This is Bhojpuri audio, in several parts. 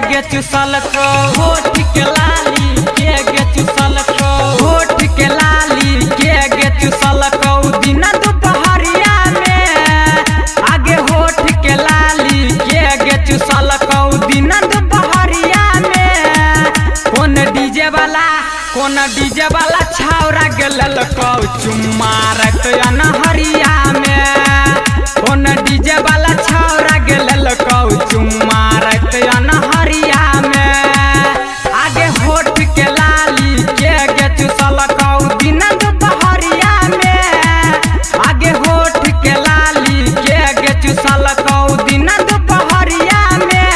गे चुसल को होठ के लाली के गे चुसल को होठ के लाली के गे चुसल को दिन दोपहरिया में आगे होठ के लाली के गे चुसल को दिन दोपहरिया में कौन डीजे वाला छावरा गेल को चुम्मा रत अनहरिया में कौन डीजे वाला छावरा गेल को चुम्मा रत अनहरिया में आगे होठ के लाली के गे चुसल को दिन दोपहरिया में आगे होठ के लाली के गे चुसल को दिन दोपहरिया में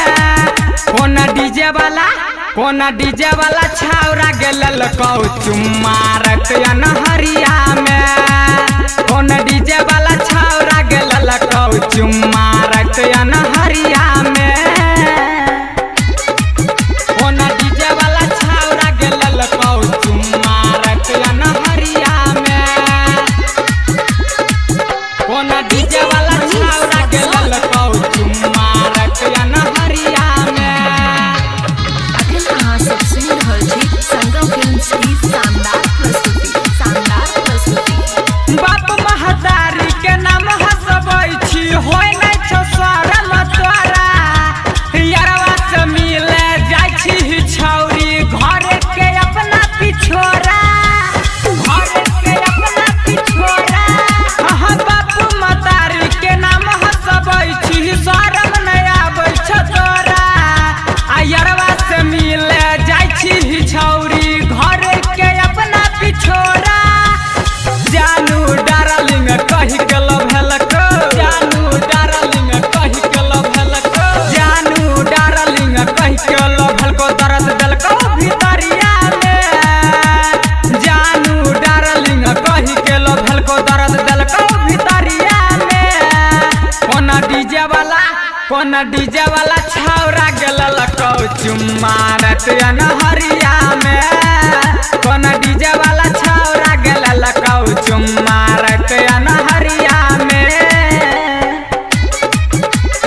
कौन डीजे वाला छावरा गेल को चुम्मा रत अनहरिया में कौन डीजे वाला छावरा गेल को चुम्मा रत अनहरिया में कौन डीजे वाला छावरा गेल को चुम्मा रत अनहरिया में कौन डीजे वाला छावरा गेल को चुम्मा रत अनहरिया में। संगम फिल्म्स की शानदार प्रस्तुति बाप महतारी के नाम हसबै छी होय नै छौ शरम तोरा यारवा से मिले जाइ छी छौरी घर के अपना पिछोरा बाप महतारी के नाम हसबै छी शरम नै आबै छौ तोरा आ यारवा से मिले जाइ छी छौरी घर के अपना पिछोरा जानू डार्लिंग कहि के लभलक जानू डार्लिंग कहि के लभलक जानू डार्लिंग कहि के लभलक दर्द देलको भितरिया में जानू डार्लिंग कहि के लभलक दर्द देलको भितरिया में कौन डीजे वाला छावरा गेल को चुम्मा रत अनहरिया में कौन डीजे वाला छावरा गेल को चुम्मा रत अनहरिया में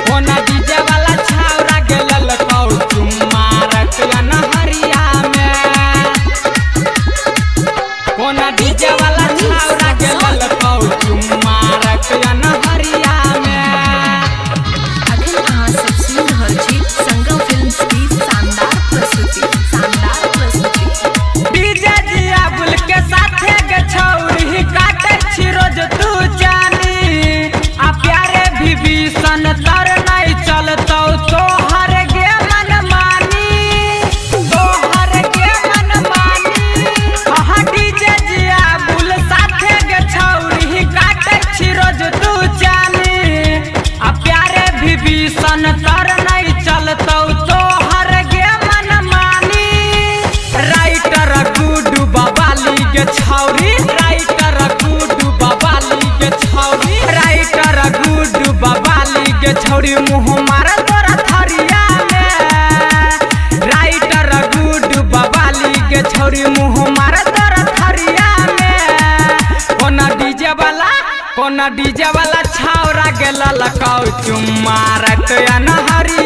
कौन डीजे वाला छावरा गेल को चुम्मा रत अनहरिया में कौन डीजे वाला छावरा गेल को चुम्मा रत अनहरिया में। संगम फिल्म्स की शानदार प्रस्तुति डीजे जिया बुल के साथे गे छौरी काटे छी रोज तू जानी आ प्यारे भी भीषण तर नहीं चलतौ तोहर गे मन मानी हाँ डीजे जिया बुल साथे गे छौरी काटे छी रोज तू जानी आ प्यारे भी भीषण तर नहीं चलतौ तोहर गे मन मानी राइटर गुडू बाबाली के छौरी राइटर गुडू बाबाली के छौरी राइटर गुडू बाबाली के छौरी मुँह मार तोरा थरिया में राइटर गुडू बाबाली के छौरी मुँह मार तोरा थरिया में कौन डीजे वाला छावरा गेल को चुम्मा रत अनहरिया